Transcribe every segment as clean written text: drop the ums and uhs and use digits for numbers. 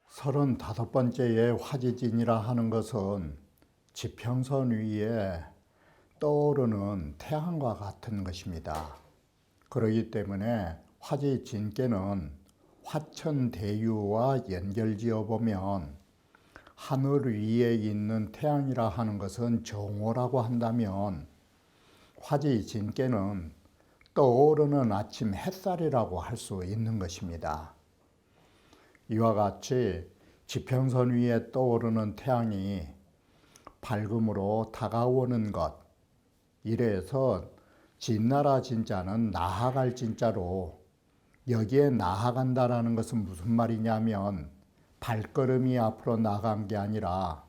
서른다섯 번째의 화지진이라 하는 것은 지평선 위에 떠오르는 태양과 같은 것입니다. 그렇기 때문에 화지진께는 화천대유와 연결지어 보면 하늘 위에 있는 태양이라 하는 것은 정오라고 한다면 화지진께는 떠오르는 아침 햇살이라고 할 수 있는 것입니다. 이와 같이 지평선 위에 떠오르는 태양이 밝음으로 다가오는 것, 이래서 진나라 진자는 나아갈 진자로, 여기에 나아간다라는 것은 무슨 말이냐면 발걸음이 앞으로 나간 게 아니라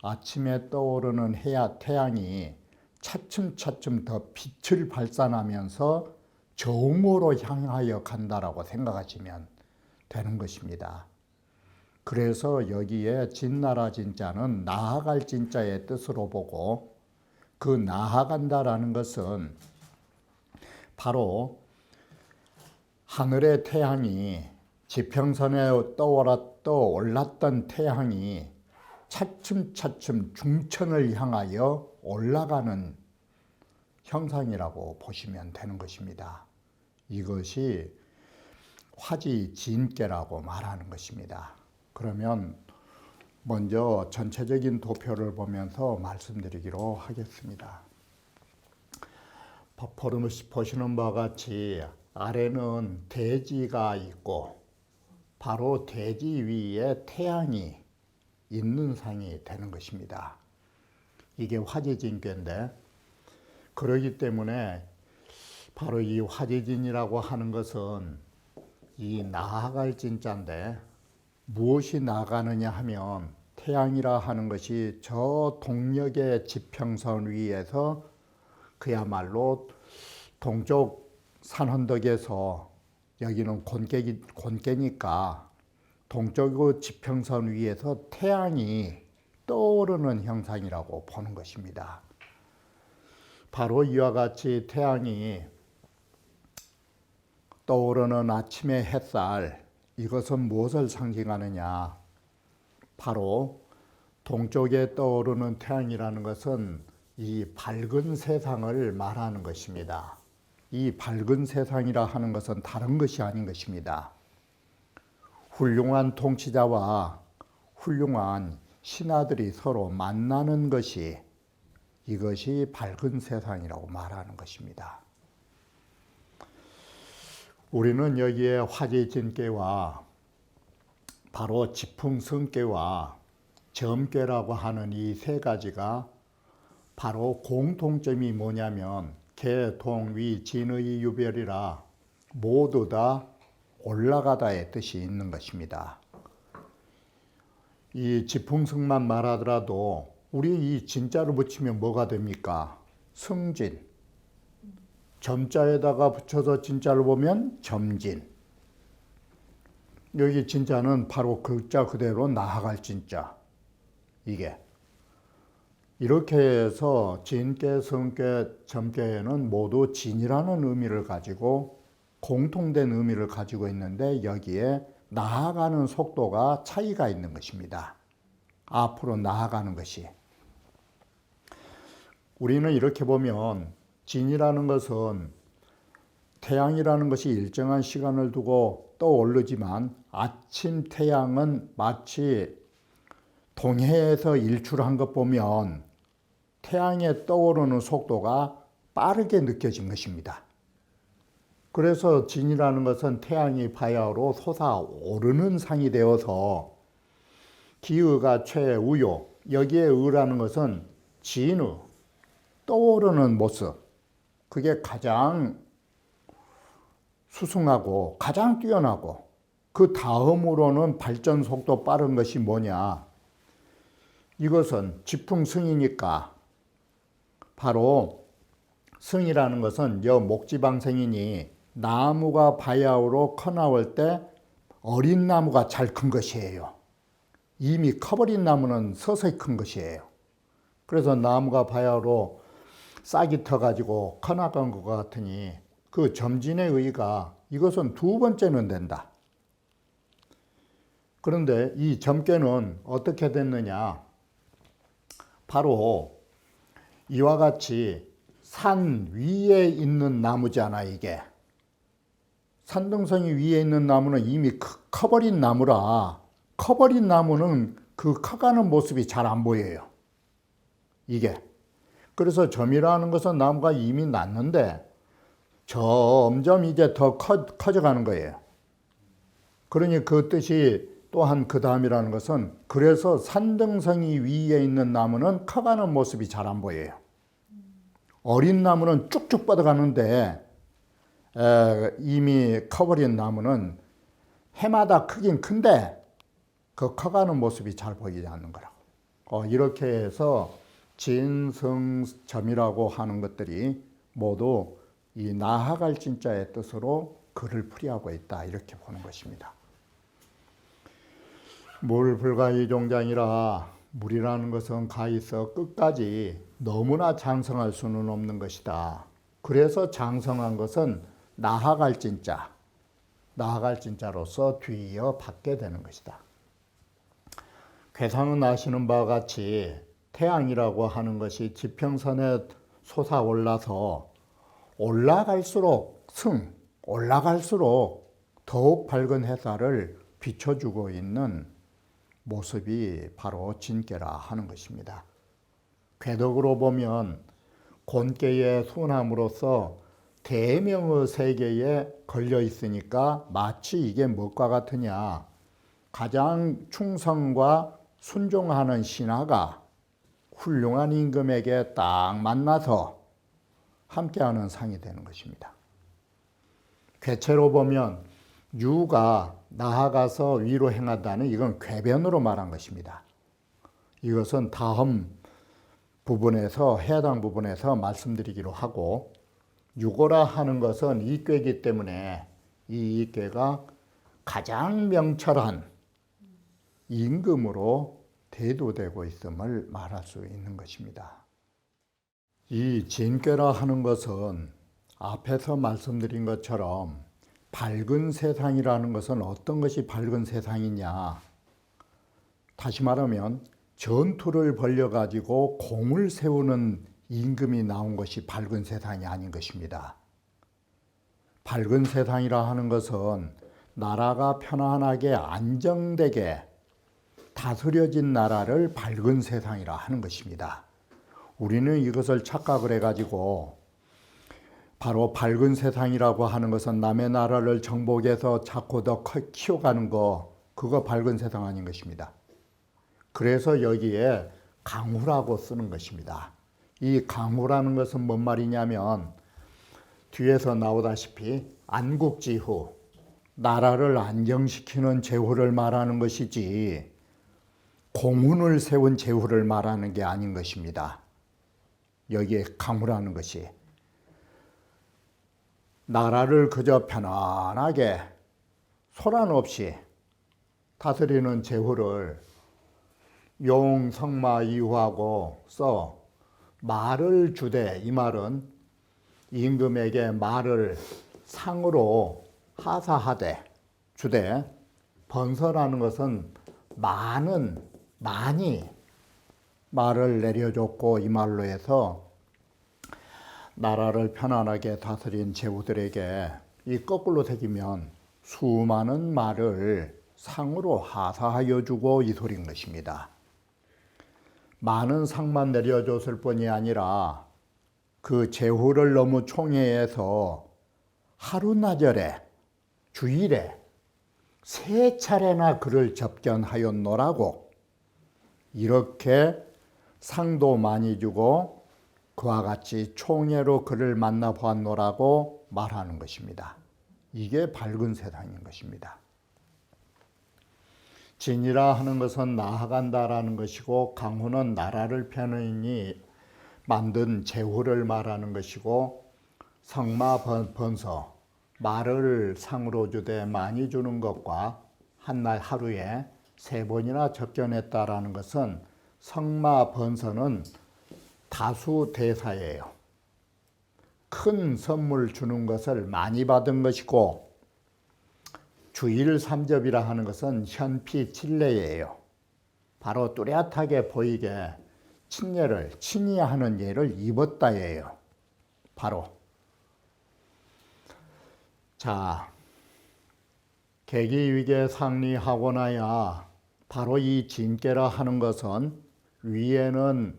아침에 떠오르는 태양이 차츰차츰 더 빛을 발산하면서 정오로 향하여 간다라고 생각하시면 되는 것입니다. 그래서 여기에 진나라 진자는 나아갈 진자의 뜻으로 보고, 그 나아간다라는 것은 바로 하늘의 태양이, 지평선에 떠올랐던 태양이 차츰차츰 중천을 향하여 올라가는 형상이라고 보시면 되는 것입니다. 이것이 화지진계라고 말하는 것입니다. 그러면 먼저 전체적인 도표를 보면서 말씀드리기로 하겠습니다. 보시는 바와 같이 아래는 대지가 있고 바로 대지 위에 태양이 있는 상이 되는 것입니다. 이게 화지진계인데, 그러기 때문에 바로 이 화지진이라고 하는 것은 이 나아갈 진자인데, 무엇이 나가느냐 하면 태양이라 하는 것이 저 동력의 지평선 위에서 그야말로 동쪽 산언덕에서, 여기는 곤계니까 동쪽 지평선 위에서 태양이 떠오르는 형상이라고 보는 것입니다. 바로 이와 같이 태양이 떠오르는 아침의 햇살, 이것은 무엇을 상징하느냐? 바로 동쪽에 떠오르는 태양이라는 것은 이 밝은 세상을 말하는 것입니다. 이 밝은 세상이라 하는 것은 다른 것이 아닌 것입니다. 훌륭한 통치자와 훌륭한 신하들이 서로 만나는 것이, 이것이 밝은 세상이라고 말하는 것입니다. 우리는 여기에 화지진계와 바로 지풍성계와 점계라고 하는 이 세 가지가 바로 공통점이 뭐냐면 개동위 진의 유별이라 모두 다 올라가다의 뜻이 있는 것입니다. 이 지풍성만 말하더라도 우리 이 진자를 붙이면 뭐가 됩니까? 승진. 점자에다가 붙여서 진자를 보면 점진. 여기 진자는 바로 글자 그대로 나아갈 진자. 이게 이렇게 해서 진계, 성계, 점계에는 모두 진이라는 의미를 가지고 공통된 의미를 가지고 있는데, 여기에 나아가는 속도가 차이가 있는 것입니다. 앞으로 나아가는 것이. 우리는 이렇게 보면 진이라는 것은 태양이라는 것이 일정한 시간을 두고 떠오르지만, 아침 태양은 마치 동해에서 일출한 것 보면 태양의 떠오르는 속도가 빠르게 느껴진 것입니다. 그래서 진이라는 것은 태양이 바야흐로 솟아오르는 상이 되어서 기의가 최우요, 여기에 의라는 것은 진의, 떠오르는 모습, 그게 가장 수승하고 가장 뛰어나고, 그 다음으로는 발전 속도 빠른 것이 뭐냐? 이것은 지풍성이니까 바로 성이라는 것은 여 목지방생이니 나무가 바야흐로 커나올 때 어린 나무가 잘 큰 것이에요. 이미 커버린 나무는 서서히 큰 것이에요. 그래서 나무가 바야흐로 싹이 터가지고 커나간 것 같으니 그 점진의 의의가 이것은 두 번째는 된다. 그런데 이 점괘는 어떻게 됐느냐? 바로 이와 같이 산 위에 있는 나무잖아, 이게. 산등성이 위에 있는 나무는 이미 커버린 나무라, 커버린 나무는 그 커가는 모습이 잘 안 보여요. 이게. 그래서 점이라는 것은 나무가 이미 났는데 점점 이제 더 커져가는 거예요. 그러니 그 뜻이 또한 그 다음이라는 것은 그래서 산등성이 위에 있는 나무는 커가는 모습이 잘 안 보여요. 어린 나무는 쭉쭉 뻗어가는데 이미 커버린 나무는 해마다 크긴 큰데 그 커가는 모습이 잘 보이지 않는 거라고. 이렇게 해서 진성점이라고 하는 것들이 모두 이 나아갈 진짜의 뜻으로 글을 풀이하고 있다, 이렇게 보는 것입니다. 물 불가이 종장이라 물이라는 것은 가있어 끝까지 너무나 장성할 수는 없는 것이다. 그래서 장성한 것은 나아갈 진짜, 나아갈 진짜로서 뒤이어 받게 되는 것이다. 괴상은 아시는 바와 같이 태양이라고 하는 것이 지평선에 솟아올라서 올라갈수록 올라갈수록 더욱 밝은 햇살을 비춰주고 있는 모습이 바로 진께라 하는 것입니다. 궤덕으로 보면 곤께의 순함으로써 대명의 세계에 걸려 있으니까 마치 이게 무엇과 같으냐? 가장 충성과 순종하는 신하가 훌륭한 임금에게 딱 만나서 함께하는 상이 되는 것입니다. 궤체로 보면 유가 나아가서 위로 행한다는 이건 궤변으로 말한 것입니다. 이것은 다음 부분에서 해당 부분에서 말씀드리기로 하고, 유고라 하는 것은 이꾀이기 때문에 이 이꾀가 가장 명철한 임금으로 대도되고 있음을 말할 수 있는 것입니다. 이 진꾀라 하는 것은 앞에서 말씀드린 것처럼 밝은 세상이라는 것은 어떤 것이 밝은 세상이냐? 다시 말하면 전투를 벌여가지고 공을 세우는 임금이 나온 것이 밝은 세상이 아닌 것입니다. 밝은 세상이라 하는 것은 나라가 편안하게 안정되게 다스려진 나라를 밝은 세상이라 하는 것입니다. 우리는 이것을 착각을 해가지고 바로 밝은 세상이라고 하는 것은 남의 나라를 정복해서 자꾸 더 키워가는 거, 그거 밝은 세상 아닌 것입니다. 그래서 여기에 강후라고 쓰는 것입니다. 이 강후라는 것은 뭔 말이냐면 뒤에서 나오다시피 안국지후, 나라를 안정시키는 제후를 말하는 것이지 공훈을 세운 제후를 말하는 게 아닌 것입니다. 여기에 강후라는 것이 나라를 그저 편안하게 소란 없이 다스리는 제후를 용성마 이후하고 써 말을 주되, 이 말은 임금에게 말을 상으로 하사하되 주되, 번서라는 것은 많이 말을 내려줬고, 이 말로 해서 나라를 편안하게 다스린 제후들에게 이 거꾸로 새기면 수많은 말을 상으로 하사하여 주고 이 소리인 것입니다. 많은 상만 내려줬을 뿐이 아니라 그 제후를 너무 총애해서 하루나절에 주일에 3차례나 그를 접견하였노라고, 이렇게 상도 많이 주고 그와 같이 총애로 그를 만나보았노라고 말하는 것입니다. 이게 밝은 세상인 것입니다. 진이라 하는 것은 나아간다라는 것이고, 강후는 나라를 편안히 만든 제후를 말하는 것이고, 성마번서, 말을 상으로 주되 많이 주는 것과 한날 하루에 3번이나 접견했다라는 것은 성마번서는 다수대사예요. 큰 선물 주는 것을 많이 받은 것이고, 주일 삼접이라 하는 것은 현피칠례예요. 바로 뚜렷하게 보이게 친히 하는 예를 입었다예요. 바로. 자, 계기위계 상리하고 나야 바로 이 진께라 하는 것은 위에는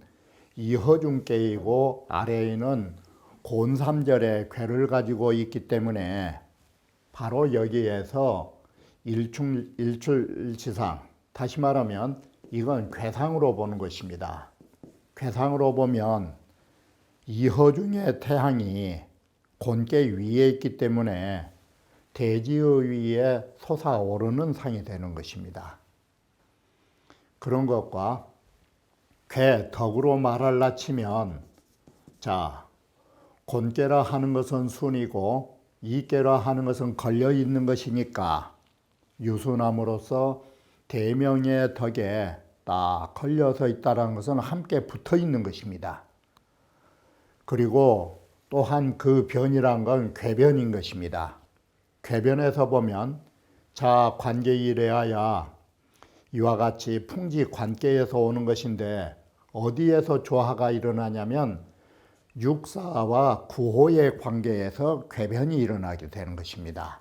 이허중께이고 아래에는 곤삼절의 괴를 가지고 있기 때문에 바로 여기에서 일출지상, 다시 말하면 이건 괴상으로 보는 것입니다. 괴상으로 보면 이허중의 태양이 곤께 위에 있기 때문에 대지의 위에 솟아오르는 상이 되는 것입니다. 그런 것과 괴, 덕으로 말할라 치면, 자, 곤께라 하는 것은 순이고 이께라 하는 것은 걸려 있는 것이니까 유순함으로써 대명의 덕에 딱 걸려서 있다는 것은 함께 붙어 있는 것입니다. 그리고 또한 그 변이란 건 궤변인 것입니다. 궤변에서 보면 자 관계이래야 이와 같이 풍지 관계에서 오는 것인데 어디에서 조화가 일어나냐면 육사와 구호의 관계에서 궤변이 일어나게 되는 것입니다.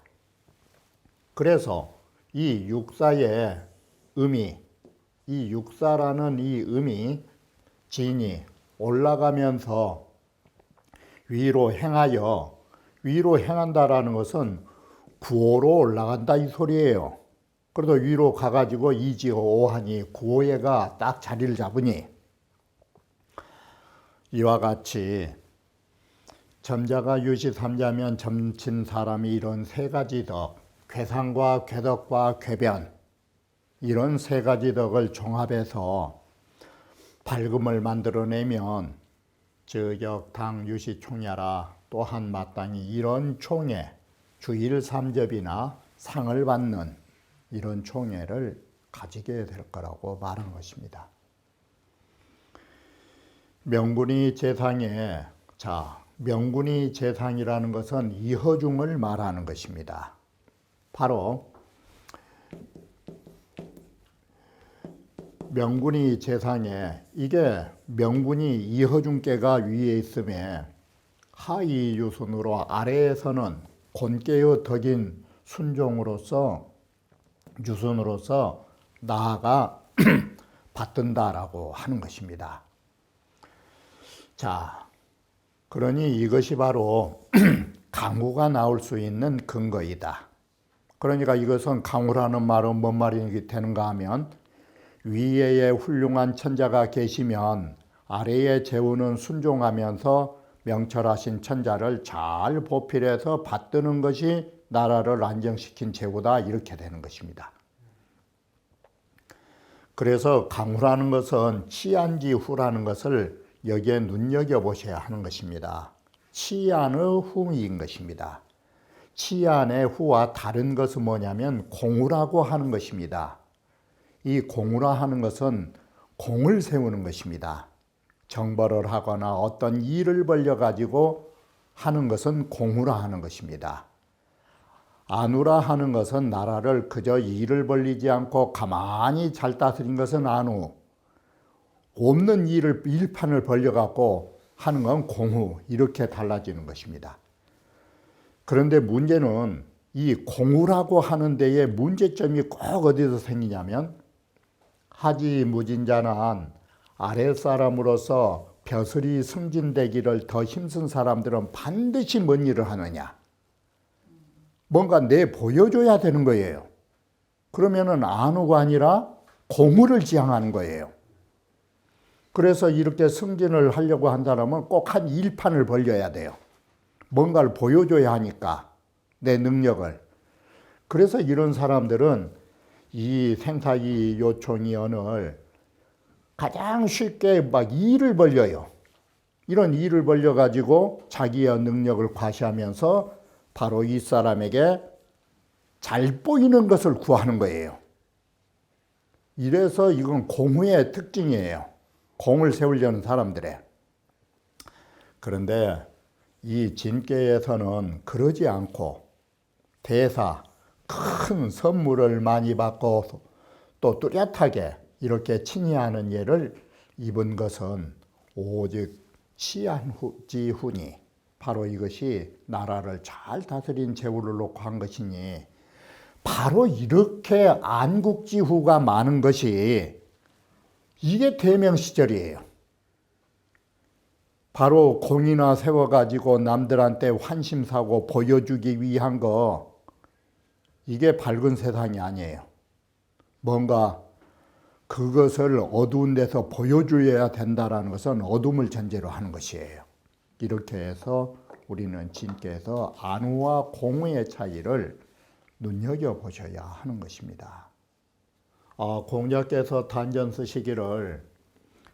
그래서 이 육사의 음이, 이 육사라는 이 음이 진이 올라가면서 위로 행한다라는 것은 구호로 올라간다 이 소리예요. 그래서 위로 가가지고 이지어 오하니 구호예가 딱 자리를 잡으니 이와 같이 점자가 유시삼자면 점친 사람이 이런 3가지 덕, 괴상과 괴덕과 괴변, 이런 3가지 덕을 종합해서 밝음을 만들어내면 저격 당 유시 총야라 또한 마땅히 이런 총회, 주일 삼접이나 상을 받는 이런 총회를 가지게 될 거라고 말한 것입니다. 명군이 재상에, 자, 명군이 재상이라는 것은 이허중을 말하는 것입니다. 바로 명군이 재상에, 이게 명군이 이허중께가 위에 있음에 하이 유순으로 아래에서는 곤께의 덕인 순종으로서 유순으로서 나아가 받든다라고 하는 것입니다. 자, 그러니 이것이 바로 강우가 나올 수 있는 근거이다. 그러니까 이것은 강우라는 말은 뭔 말이 되는가 하면 위에 훌륭한 천자가 계시면 아래의 재우는 순종하면서 명철하신 천자를 잘 보필해서 받드는 것이 나라를 안정시킨 제후다, 이렇게 되는 것입니다. 그래서 강후라는 것은 치안지후라는 것을 여기에 눈여겨보셔야 하는 것입니다. 치안의 후인 것입니다. 치안의 후와 다른 것은 뭐냐면 공우라고 하는 것입니다. 이 공우라 하는 것은 공을 세우는 것입니다. 정벌을 하거나 어떤 일을 벌려가지고 하는 것은 공우라 하는 것입니다. 안우라 하는 것은 나라를 그저 일을 벌리지 않고 가만히 잘 다스린 것은 안우, 없는 일판을 벌려갖고 하는 건 공우, 이렇게 달라지는 것입니다. 그런데 문제는 이 공우라고 하는 데에 문제점이 꼭 어디서 생기냐면 하지 무진자난 아랫사람으로서 벼슬이 승진되기를 더 힘쓴 사람들은 반드시 뭔 일을 하느냐, 뭔가 보여줘야 되는 거예요. 그러면은 안우가 아니라 공우를 지향하는 거예요. 그래서 이렇게 승진을 하려고 한다면 꼭 한 일판을 벌려야 돼요. 뭔가를 보여줘야 하니까, 내 능력을. 그래서 이런 사람들은 이 생사기 요청이언을 가장 쉽게 막 일을 벌려요. 이런 일을 벌려가지고 자기의 능력을 과시하면서 바로 이 사람에게 잘 보이는 것을 구하는 거예요. 이래서 이건 공후의 특징이에요. 공을 세우려는 사람들의. 그런데 이 진계에서는 그러지 않고 대사, 큰 선물을 많이 받고 또 뚜렷하게 이렇게 칭의하는 예를 입은 것은 오직 시한지훈이 바로 이것이 나라를 잘 다스린 제후를 놓고 한 것이니 바로 이렇게 안국지후가 많은 것이 이게 대명 시절이에요. 바로 공이나 세워가지고 남들한테 환심사고 보여주기 위한 거 이게 밝은 세상이 아니에요. 뭔가 그것을 어두운 데서 보여줘야 된다는 것은 어둠을 전제로 하는 것이에요. 이렇게 해서 우리는 진께서 안후와 공후의 차이를 눈여겨보셔야 하는 것입니다. 공자께서 단전 쓰시기를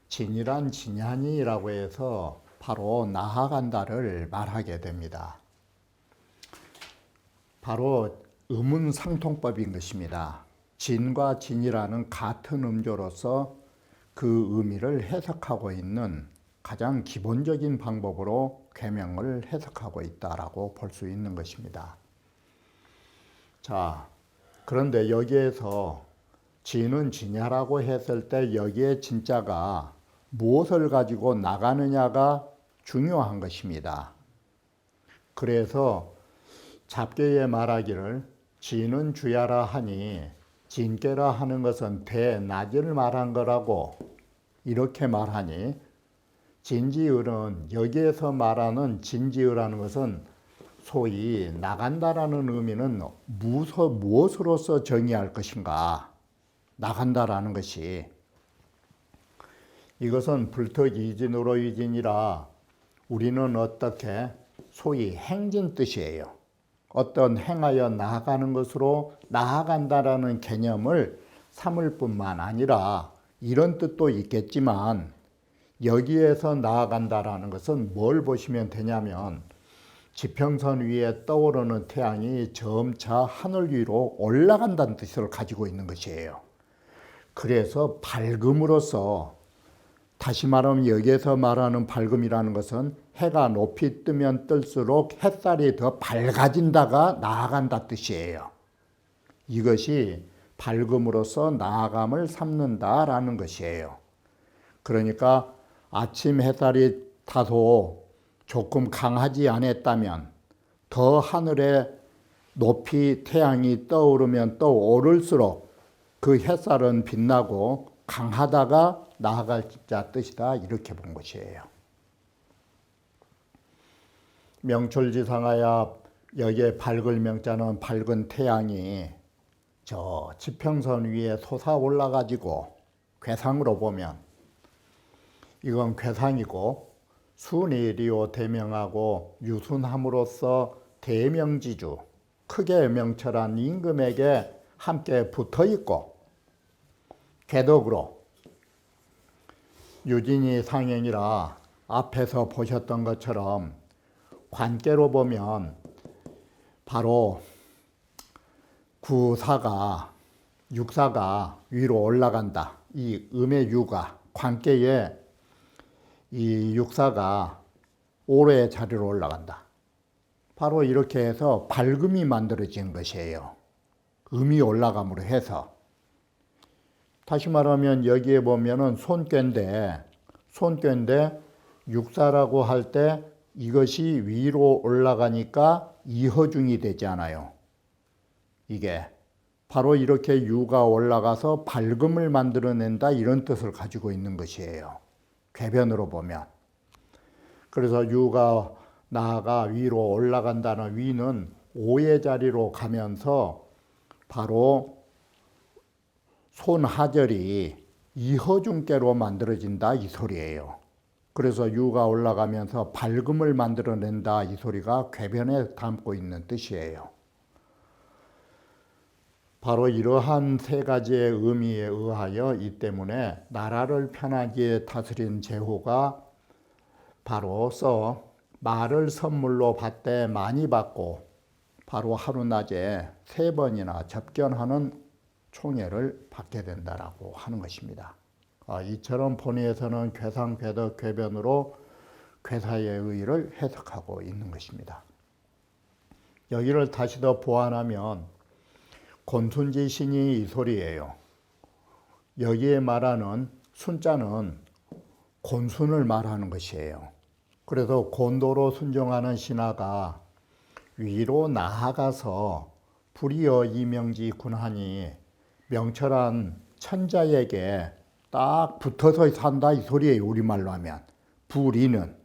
진이란 진야니라고 해서 바로 나아간다를 말하게 됩니다. 바로 음운상통법인 것입니다. 진과 진이라는 같은 음조로서 그 의미를 해석하고 있는 가장 기본적인 방법으로 계명을 해석하고 있다라고 볼 수 있는 것입니다. 자, 그런데 여기에서 진은 진야라고 했을 때 여기에 진자가 무엇을 가지고 나가느냐가 중요한 것입니다. 그래서 잡계에 말하기를 진은 주야라 하니 진께라 하는 것은 대낮을 말한 거라고 이렇게 말하니 진지을은 여기에서 말하는 진지을하는 것은 소위 나간다라는 의미는 무엇으로서 정의할 것인가 나간다라는 것이 이것은 불특이진으로 이진이라 우리는 어떻게 소위 행진 뜻이에요. 어떤 행하여 나아가는 것으로 나아간다라는 개념을 삼을 뿐만 아니라 이런 뜻도 있겠지만 여기에서 나아간다라는 것은 뭘 보시면 되냐면 지평선 위에 떠오르는 태양이 점차 하늘 위로 올라간다는 뜻을 가지고 있는 것이에요. 그래서 밝음으로써 다시 말하면 여기에서 말하는 밝음이라는 것은 해가 높이 뜨면 뜰수록 햇살이 더 밝아진다가 나아간다 뜻이에요. 이것이 밝음으로써 나아감을 삼는다라는 것이에요. 그러니까 아침 햇살이 다소 조금 강하지 않았다면 더 하늘에 높이 태양이 떠오르면 떠오를수록 그 햇살은 빛나고 강하다가 나아갈 자 뜻이다 이렇게 본 것이에요. 명철지상하야 여기에 밝을 명자는 밝은 태양이 저 지평선 위에 솟아 올라가지고 괴상으로 보면 이건 괴상이고 순이리오 대명하고 유순함으로써 대명지주 크게 명철한 임금에게 함께 붙어 있고 개덕으로 유진이 상행이라 앞에서 보셨던 것처럼 관계로 보면 바로 구사가 육사가 위로 올라간다. 이 음의 유가 관계에 이 육사가 오래의 자리로 올라간다. 바로 이렇게 해서 밝음이 만들어진 것이에요. 음이 올라감으로 해서. 다시 말하면 여기에 보면은 손괴인데 육사라고 할 때 이것이 위로 올라가니까 이허중이 되지 않아요. 이게 바로 이렇게 유가 올라가서 밝음을 만들어낸다 이런 뜻을 가지고 있는 것이에요. 궤변으로 보면. 그래서 유가 나아가 위로 올라간다는 위는 오의 자리로 가면서 바로 손하절이 이허중께로 만들어진다 이 소리예요. 그래서 유가 올라가면서 밝음을 만들어낸다 이 소리가 궤변에 담고 있는 뜻이에요. 바로 이러한 세 가지의 의미에 의하여 이 때문에 나라를 편하게 다스린 제후가 바로 말을 선물로 받되 많이 받고 바로 하루낮에 3번이나 접견하는 총애를 받게 된다라고 하는 것입니다. 이처럼 본의에서는 괴상, 괴덕, 괴변으로 괴사의 의의를 해석하고 있는 것입니다. 여기를 다시 더 보완하면 곤순지 신이 이 소리예요. 여기에 말하는 순자는 곤순을 말하는 것이에요. 그래서 곤도로 순종하는 신하가 위로 나아가서 불이여 이명지 군하니 명철한 천자에게 딱 붙어서 산다 이 소리예요. 우리말로 하면 불이는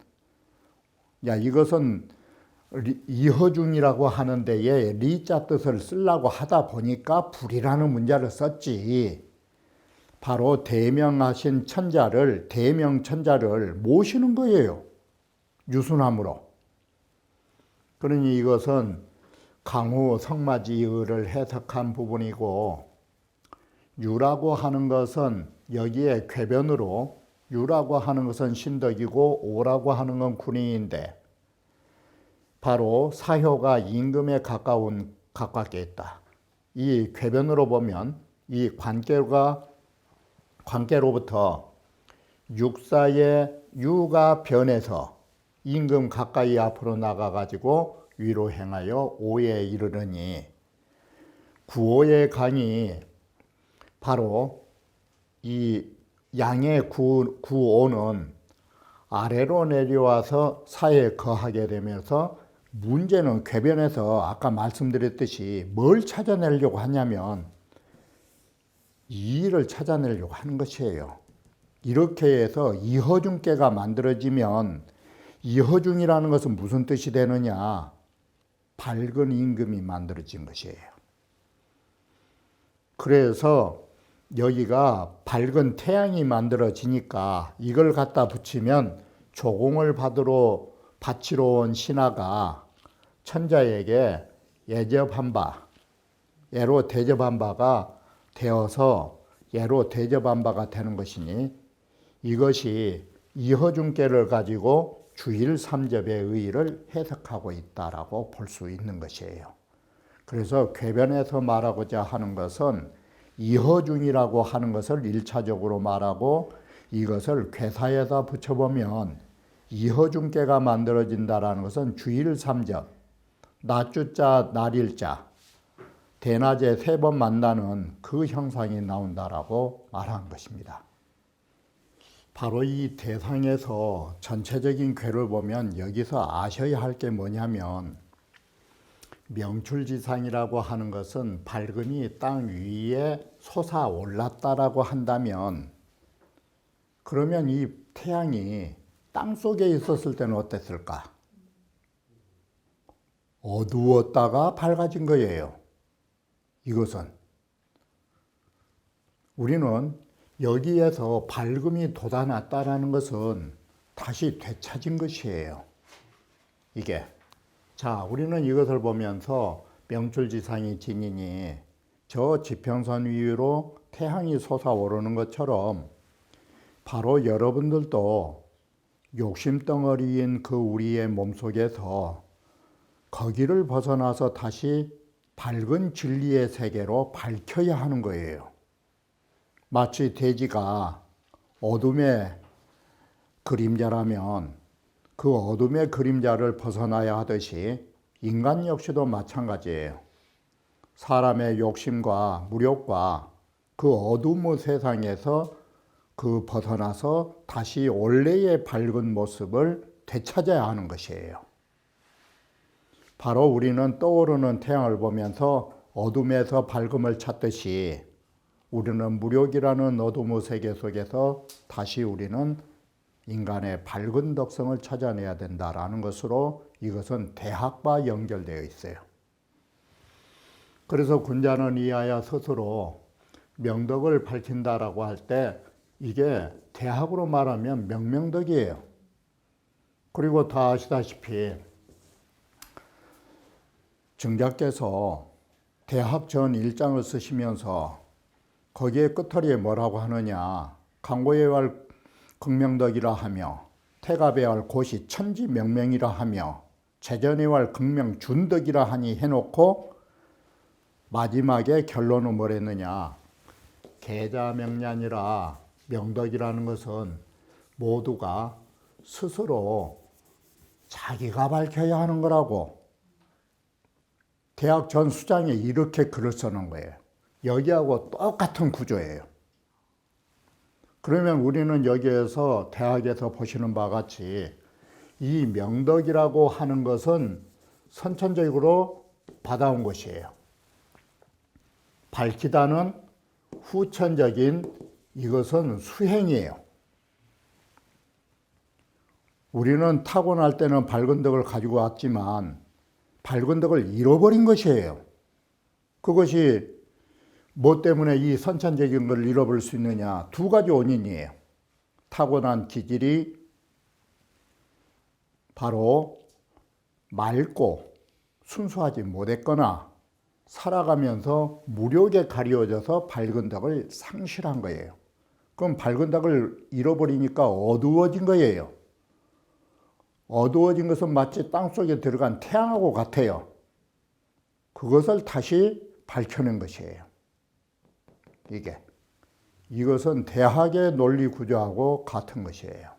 이것은 이허중이라고 하는 데에 리자 뜻을 쓰려고 하다 보니까 불이라는 문자를 썼지. 바로 대명하신 천자를 대명천자를 모시는 거예요. 유순함으로. 그러니 이것은 강후 성마지의를 해석한 부분이고 유라고 하는 것은 여기에 궤변으로 유라고 하는 것은 신덕이고 오라고 하는 건 군인인데 바로 사효가 임금에 가깝게 있다. 이 궤변으로 보면 이 관계로부터 육사의 유가 변해서 임금 가까이 앞으로 나가가지고 위로 행하여 오에 이르르니 구오의 강이 바로 이 양의 구오는 아래로 내려와서 사에 거하게 되면서 문제는 궤변에서 아까 말씀드렸듯이 뭘 찾아내려고 하냐면 이의를 찾아내려고 하는 것이에요. 이렇게 해서 이허중께가 만들어지면 이허중이라는 것은 무슨 뜻이 되느냐? 밝은 임금이 만들어진 것이에요. 그래서 여기가 밝은 태양이 만들어지니까 이걸 갖다 붙이면 조공을 바치러 온 신하가 천자에게 예로 대접한 바가 되어서 예로 대접한 바가 되는 것이니 이것이 이허중께를 가지고 주일 삼접의 의의를 해석하고 있다라고 볼 수 있는 것이에요. 그래서 궤변에서 말하고자 하는 것은 이허중이라고 하는 것을 1차적으로 말하고 이것을 괴사에다 붙여보면 이허중께가 만들어진다라는 것은 주일 삼접, 낮주자, 날일자, 대낮에 3번 만나는 그 형상이 나온다라고 말한 것입니다. 바로 이 대상에서 전체적인 궤를 보면 여기서 아셔야 할 게 뭐냐면 명출지상이라고 하는 것은 밝음이 땅 위에 솟아올랐다라고 한다면 그러면 이 태양이 땅 속에 있었을 때는 어땠을까? 어두웠다가 밝아진 거예요. 이것은 우리는 여기에서 밝음이 돋아났다라는 것은 다시 되찾은 것이에요. 이게 우리는 이것을 보면서 명출지상이 지니니 저 지평선 위로 태양이 솟아오르는 것처럼 바로 여러분들도 욕심덩어리인 그 우리의 몸속에서 거기를 벗어나서 다시 밝은 진리의 세계로 밝혀야 하는 거예요. 마치 돼지가 어둠의 그림자라면 그 어둠의 그림자를 벗어나야 하듯이 인간 역시도 마찬가지예요. 사람의 욕심과 무력과 그 어둠의 세상에서 벗어나서 다시 원래의 밝은 모습을 되찾아야 하는 것이에요. 바로 우리는 떠오르는 태양을 보면서 어둠에서 밝음을 찾듯이 우리는 무력이라는 어둠의 세계 속에서 다시 우리는 인간의 밝은 덕성을 찾아내야 된다라는 것으로 이것은 대학과 연결되어 있어요. 그래서 군자는 이하야 스스로 명덕을 밝힌다라고 할 때 이게 대학으로 말하면 명명덕이에요. 그리고 다 아시다시피 증자께서 대학 전 1장을 쓰시면서 거기에 끝허리에 뭐라고 하느냐, 강고예왈 극명덕이라 하며 태가배할 곳이 천지명명이라 하며 재전에왈 극명 준덕이라 하니 해놓고 마지막에 결론은 뭐랬느냐. 계자명량이라 명덕이라는 것은 모두가 스스로 자기가 밝혀야 하는 거라고. 대학 전 수장이 이렇게 글을 써놓은 거예요. 여기하고 똑같은 구조예요. 그러면 우리는 여기에서 대학에서 보시는 바와 같이 이 명덕이라고 하는 것은 선천적으로 받아온 것이에요. 밝히다는 후천적인 이것은 수행이에요. 우리는 타고날 때는 밝은 덕을 가지고 왔지만 밝은 덕을 잃어버린 것이에요. 그것이 뭐 때문에 이 선천적인 걸 잃어버릴 수 있느냐. 두 가지 원인이에요. 타고난 기질이 바로 맑고 순수하지 못했거나 살아가면서 무력에 가려져서 밝은 덕을 상실한 거예요. 그럼 밝은 덕을 잃어버리니까 어두워진 거예요. 어두워진 것은 마치 땅속에 들어간 태양하고 같아요. 그것을 다시 밝혀낸 것이에요. 이것은 대학의 논리 구조하고 같은 것이에요.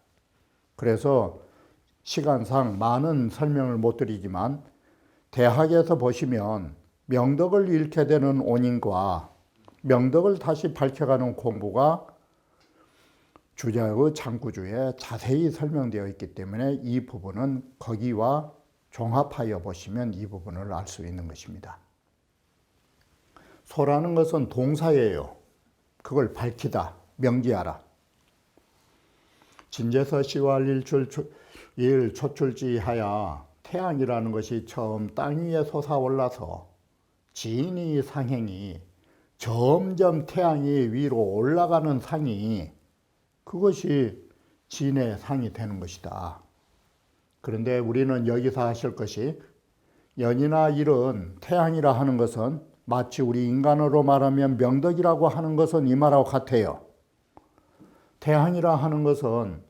그래서 시간상 많은 설명을 못 드리지만 대학에서 보시면 명덕을 잃게 되는 원인과 명덕을 다시 밝혀가는 공부가 주자의 장구주에 자세히 설명되어 있기 때문에 이 부분은 거기와 종합하여 보시면 이 부분을 알 수 있는 것입니다. 소라는 것은 동사예요. 그걸 밝히다, 명기하라. 진제서 시왈 일 초출지하야 태양이라는 것이 처음 땅 위에 솟아올라서 진이 상행이 점점 태양이 위로 올라가는 상이 그것이 진의 상이 되는 것이다. 그런데 우리는 여기서 하실 것이 연이나 일은 태양이라 하는 것은 마치 우리 인간으로 말하면 명덕이라고 하는 것은 이 말하고 같아요. 태양이라 하는 것은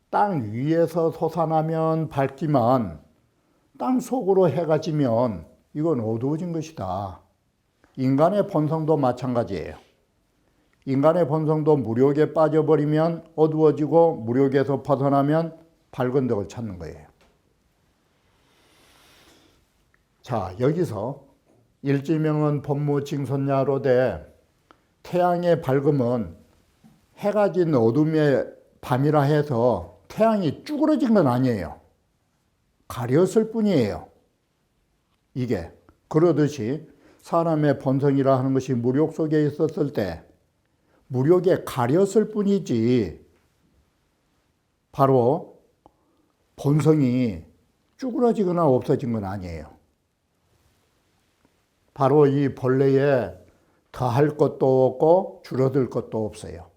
땅 위에서 솟아나면 밝지만 땅 속으로 해가 지면 이건 어두워진 것이다. 인간의 본성도 마찬가지예요. 인간의 본성도 무력에 빠져버리면 어두워지고 무력에서 벗어나면 밝은 덕을 찾는 거예요. 자, 여기서 일지명은 법무징선야로되 태양의 밝음은 해가 진 어둠의 밤이라 해서 태양이 쭈그러진 건 아니에요. 가렸을 뿐이에요. 그러듯이 사람의 본성이라 하는 것이 무력 속에 있었을 때 무력에 가렸을 뿐이지 바로 본성이 쭈그러지거나 없어진 건 아니에요. 바로 이 본래에 더할 것도 없고 줄어들 것도 없어요.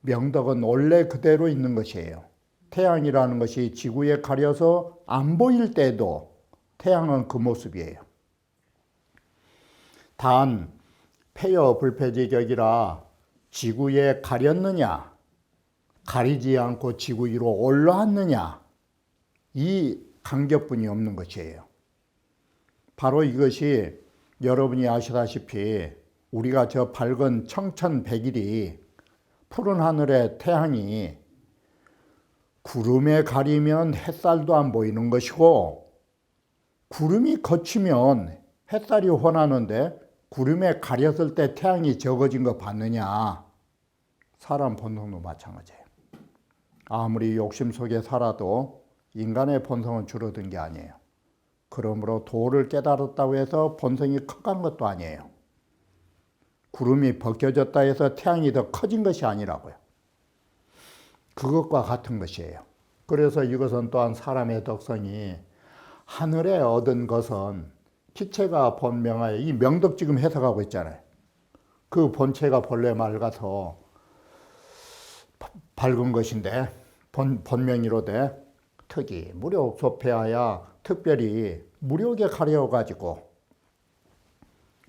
명덕은 원래 그대로 있는 것이에요. 태양이라는 것이 지구에 가려서 안 보일 때도 태양은 그 모습이에요. 단 폐여 불폐지격이라 지구에 가렸느냐 가리지 않고 지구 위로 올라왔느냐 이 간격뿐이 없는 것이에요. 바로 이것이 여러분이 아시다시피 우리가 저 밝은 청천백일이 푸른 하늘의 태양이 구름에 가리면 햇살도 안 보이는 것이고 구름이 걷히면 햇살이 환하는데 구름에 가렸을 때 태양이 적어진 거 봤느냐. 사람 본성도 마찬가지예요. 아무리 욕심 속에 살아도 인간의 본성은 줄어든 게 아니에요. 그러므로 도를 깨달았다고 해서 본성이 커간 것도 아니에요. 구름이 벗겨졌다 해서 태양이 더 커진 것이 아니라고요. 그것과 같은 것이에요. 그래서 이것은 또한 사람의 덕성이 하늘에 얻은 것은 기체가 본명하여 이 명덕 지금 해석하고 있잖아요. 그 본체가 본래 맑아서 밝은 것인데 본명이로되 특이 무력 소패하여 특별히 무력에 가려가지고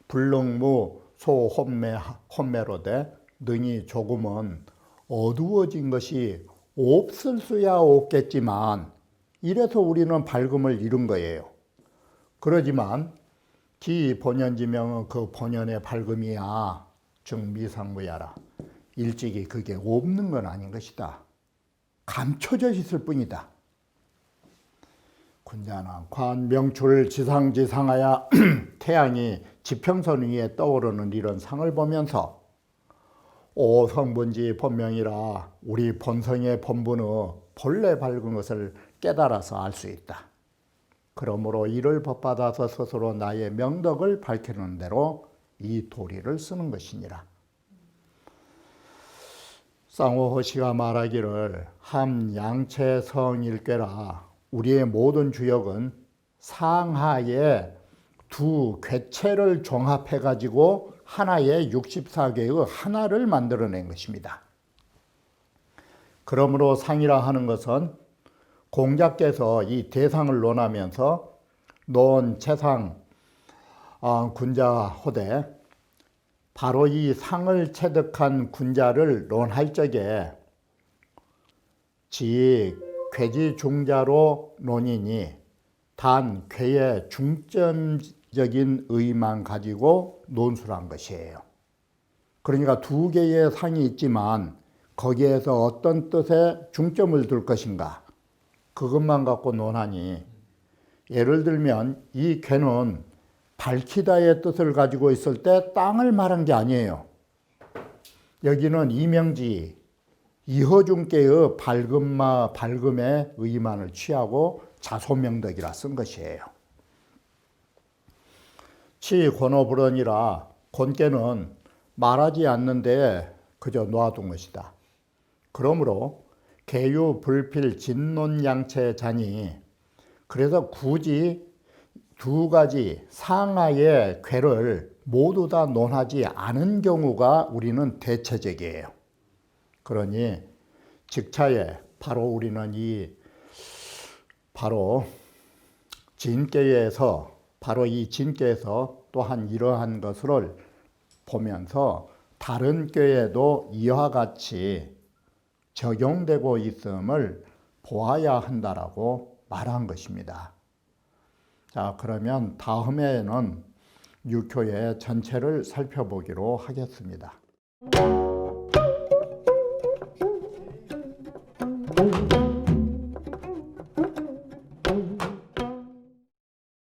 불능무 소혼매로되 능히 조금은 어두워진 것이 없을 수야 없겠지만 이래서 우리는 밝음을 잃은 거예요. 그러지만 기 본연지명은 그 본연의 밝음이야 증미상무야라. 일찍이 그게 없는 건 아닌 것이다. 감춰져 있을 뿐이다. 군자나 관 명출 지상지상하야 태양이 지평선 위에 떠오르는 이런 상을 보면서 오 성분지 본명이라 우리 본성의 본분의 본래 밝은 것을 깨달아서 알 수 있다. 그러므로 이를 법받아서 스스로 나의 명덕을 밝히는 대로 이 도리를 쓰는 것이니라. 쌍호호시가 말하기를 함양체성일괴라. 우리의 모든 주역은 상하의 두 궤체를 종합해 가지고 하나의 64개의 하나를 만들어낸 것입니다. 그러므로 상이라 하는 것은 공자께서 이 대상을 논하면서 논 채상 군자 호대 바로 이 상을 체득한 군자를 논할 적에 지 괴지 중자로 논이니 단 괴의 중점적인 의의만 가지고 논술한 것이에요. 그러니까 두 개의 상이 있지만 거기에서 어떤 뜻에 중점을 둘 것인가 그것만 갖고 논하니 예를 들면 이 괴는 밝히다의 뜻을 가지고 있을 때 땅을 말한 게 아니에요. 여기는 이명지 이허중께의 밝음의 의만을 취하고 자소명덕이라 쓴 것이에요. 치권어불언이라 권께는 말하지 않는데 그저 놓아둔 것이다. 그러므로 개유불필 진논양체자니 그래서 굳이 두 가지 상하의 괴를 모두 다 논하지 않은 경우가 우리는 대체적이에요. 그러니 직차에 바로 우리는 바로 진계에서 또한 이러한 것을 보면서 다른 꾀에도 이와 같이 적용되고 있음을 보아야 한다라고 말한 것입니다. 자, 그러면 다음에는 육효의 전체를 살펴보기로 하겠습니다.